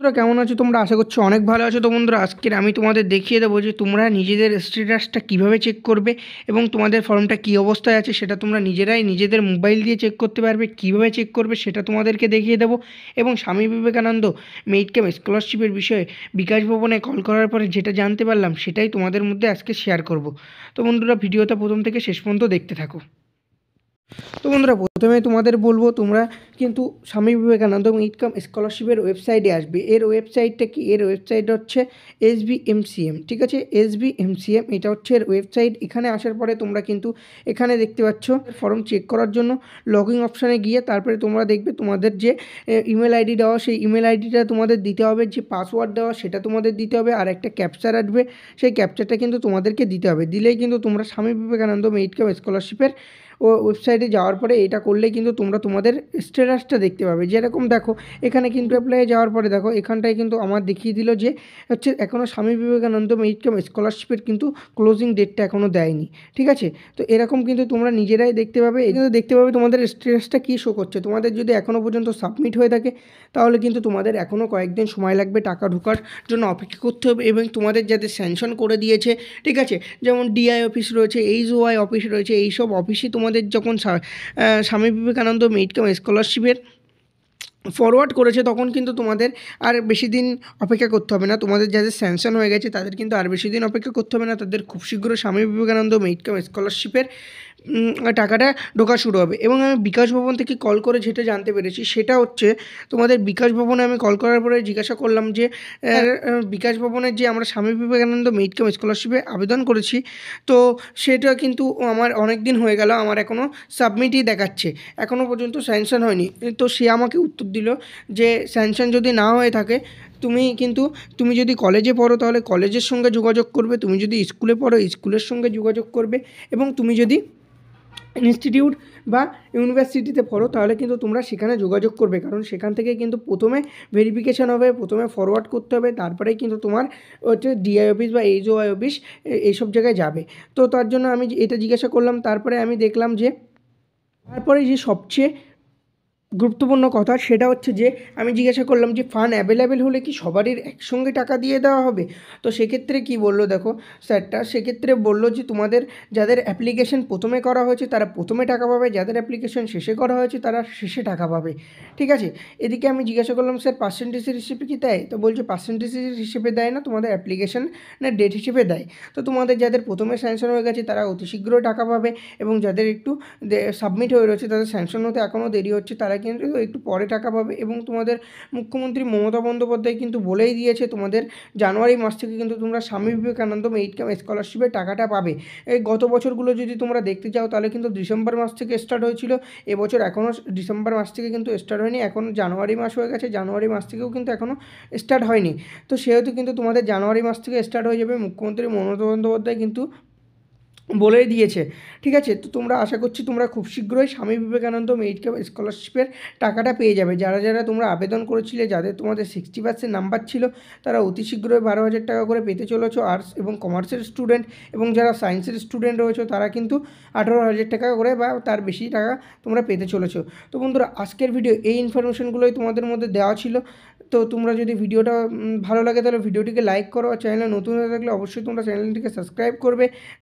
বন্ধুরা কেমন আছো তোমরা? আশা করছি অনেক ভালো আছো। তো বন্ধুরা আজকের আমি তোমাদের দেখিয়ে দেবো যে তোমরা নিজেদের স্ট্যাটাসটা কীভাবে চেক করবে এবং তোমাদের ফর্মটা কী অবস্থায় আছে সেটা তোমরা নিজেরাই নিজেদের মোবাইল দিয়ে চেক করতে পারবে। কীভাবে চেক করবে সেটা তোমাদেরকে দেখিয়ে দেবো এবং স্বামী বিবেকানন্দ মেরিট কাম স্কলারশিপের বিষয়ে বিকাশ ভবনে কল করার পরে যেটা জানতে পারলাম সেটাই তোমাদের মধ্যে আজকে শেয়ার করব। তো বন্ধুরা ভিডিওটা প্রথম থেকে শেষ পর্যন্ত দেখতে থাকো। তো বন্ধুরা প্রথমে তোমাদের বলবো তোমরা কিন্তু স্বামী বিবেকানন্দ মেরিট কাম স্কলারশিপের ওয়েবসাইটে আসবে। এর ওয়েবসাইটটা কি? এর ওয়েবসাইট হচ্ছে SBMCM, ঠিক আছে? SBMCM এটা হচ্ছে এর ওয়েবসাইট। এখানে আসার পরে তোমরা কিন্তু এখানে দেখতে পাচ্ছ ফর্ম চেক করার জন্য লগ ইন অপশানে গিয়ে তারপরে তোমরা দেখবে তোমাদের যে ইমেল আইডি দেওয়া সেই ইমেল আইডিটা তোমাদের দিতে হবে, যে পাসওয়ার্ড দেওয়া সেটা তোমাদের দিতে হবে, আর একটা ক্যাপচার আসবে সেই ক্যাপচারটা কিন্তু তোমাদেরকে দিতে হবে। দিলেই কিন্তু তোমরা স্বামী বিবেকানন্দ মেরিট কাম স্কলারশিপের ওয়েবসাইটে যাওয়ার পরে এটা করলেই কিন্তু তোমরা তোমাদের স্ট্যাটাসটা দেখতে পাবে। যেরকম দেখো এখানে কিন্তু অ্যাপ্লাই যাওয়ার পরে দেখো এখানটায় কিন্তু আমার দেখিয়ে দিল যে হচ্ছে এখনও স্বামী বিবেকানন্দ মেরিট কাম স্কলারশিপের কিন্তু ক্লোজিং ডেটটা এখনও দেয়নি, ঠিক আছে? তো এরকম কিন্তু তোমরা নিজেরাই দেখতে পাবে। কিন্তু দেখতে পাবে তোমাদের স্ট্যাটাসটা কী শো করছে। তোমাদের যদি এখনও পর্যন্ত সাবমিট হয়ে থাকে তাহলে কিন্তু তোমাদের এখনও কয়েকদিন সময় লাগবে, টাকা ঢোকার জন্য অপেক্ষা করতে হবে। এবং তোমাদের যাদের স্যাংশন করে দিয়েছে, ঠিক আছে, যেমন DI অফিস রয়েছে, HOI অফিস রয়েছে, এইসব অফিসে তোমাদের যখন স্বামী বিবেকানন্দ মেরিট কাম স্কলারশিপের ফরওয়ার্ড করেছে তখন কিন্তু তোমাদের আর বেশি দিন অপেক্ষা করতে হবে না। তোমাদের যাদের স্যাংশন হয়ে গেছে তাদের কিন্তু আর বেশি দিন অপেক্ষা করতে হবে না। তাদের খুব শীঘ্র স্বামী বিবেকানন্দ মেরিট কাম স্কলারশিপের টাকাটা ঢোকা শুরু হবে। এবং আমি বিকাশ ভবন থেকে কল করে যেটা জানতে পেরেছি সেটা হচ্ছে তোমাদের বিকাশ ভবনে আমি কল করার পরে জিজ্ঞাসা করলাম যে বিকাশ ভবনের যে আমরা স্বামী বিবেকানন্দ মেরিট কাম স্কলারশিপে আবেদন করেছি, তো সেটা কিন্তু আমার অনেক দিন হয়ে গেল, আমার এখনও সাবমিটই দেখাচ্ছে, এখনও পর্যন্ত স্যাংশন হয়নি। তো সে আমাকে উত্তর দিল যে স্যাংশন যদি না হয়ে থাকে তুমি যদি কলেজে পড়ো তাহলে কলেজের সঙ্গে যোগাযোগ করবে, তুমি যদি স্কুলে পড়ো স্কুলের সঙ্গে যোগাযোগ করবে, এবং তুমি যদি ইনস্টিটিউট বা ইউনিভার্সিটিতে পড়ো তাহলে কিন্তু তোমরা সেখানে যোগাযোগ করবে। কারণ সেখান থেকে কিন্তু প্রথমে ভেরিফিকেশান হবে, প্রথমে ফরওয়ার্ড করতে হবে, তারপরেই কিন্তু তোমার হচ্ছে DI অফিস বা HOI অফিস এইসব জায়গায় যাবে। তো তার জন্য আমি এটা জিজ্ঞাসা করলাম। তারপরে আমি দেখলাম যে তারপরে যে সবচেয়ে গুরুত্বপূর্ণ কথা সেটা হচ্ছে যে আমি জিজ্ঞাসা করলাম যে ফান্ড অ্যাভেলেবেল হলে কি সবারই একসঙ্গে টাকা দিয়ে দেওয়া হবে? তো সেক্ষেত্রে কি বললো দেখো স্যারটা, সেক্ষেত্রে বললো যে তোমাদের যাদের অ্যাপ্লিকেশন প্রথমে করা হয়েছে তারা প্রথমে টাকা পাবে, যাদের অ্যাপ্লিকেশন শেষে করা হয়েছে তারা শেষে টাকা পাবে, ঠিক আছে? এদিকে আমি জিজ্ঞাসা করলাম স্যার পার্সেন্টেজের হিসেবে কি দেয়? তো বলছে পার্সেন্টেজের হিসেবে দেয় না, তোমাদের অ্যাপ্লিকেশন না ডেট হিসেবে দেয়। তো তোমাদের যাদের প্রথমে স্যাংশন হয়ে গেছে তারা অতি শীঘ্রই টাকা পাবে, এবং যাদের একটু সাবমিট হয়ে রয়েছে তাদের স্যাংশন হতে এখনও দেরি হচ্ছে তারা কিন্তু একটু পরে টাকা পাবে। এবং তোমাদের মুখ্যমন্ত্রী মমতা বন্দ্যোপাধ্যায় কিন্তু বলেই দিয়েছে তোমাদের জানুয়ারি মাস থেকে কিন্তু তোমরা স্বামী বিবেকানন্দ মেরিট কাম স্কলারশিপের টাকাটা পাবে। এই গত বছরগুলো যদি তোমরা দেখতে চাও তাহলে কিন্তু ডিসেম্বর মাস থেকে স্টার্ট হয়েছিল, এবছর এখনও ডিসেম্বর মাস থেকে কিন্তু স্টার্ট হয়নি, এখন জানুয়ারি মাস হয়ে গেছে, জানুয়ারি মাস থেকেও কিন্তু এখনও স্টার্ট হয়নি। তো সেহেতু কিন্তু তোমাদের জানুয়ারি মাস থেকে স্টার্ট হয়ে যাবে, মুখ্যমন্ত্রী মমতা বন্দ্যোপাধ্যায় কিন্তু বলেই দিয়েছে, ঠিক আছে? তো তোমরা আশা করছি তোমরা খুব শীঘ্রই স্বামী বিবেকানন্দ মেরিট কাম স্কলারশিপের টাকাটা পেয়ে যাবে। যারা যারা তোমরা আবেদন করেছিলে, যাদের তোমাদের 60% নাম্বার ছিল, তারা অতি শীঘ্রই 12,000 টাকা করে পেতে চলেছো। আর্টস এবং কমার্সের স্টুডেন্ট এবং যারা সায়েন্সের স্টুডেন্ট রয়েছে তারা কিন্তু 18,000 টাকা করে বা তার বেশি টাকা তোমরা পেতে চলেছো। তো বন্ধুরা আজকের ভিডিও এই ইনফরমেশনগুলোই তোমাদের মধ্যে দেওয়া ছিল। তো তোমরা যদি ভিডিওটা ভালো লাগে তাহলে ভিডিওটিকে লাইক করো, আর চ্যানেলে নতুন হয়ে থাকলে অবশ্যই তোমরা চ্যানেলটিকে সাবস্ক্রাইব করবে।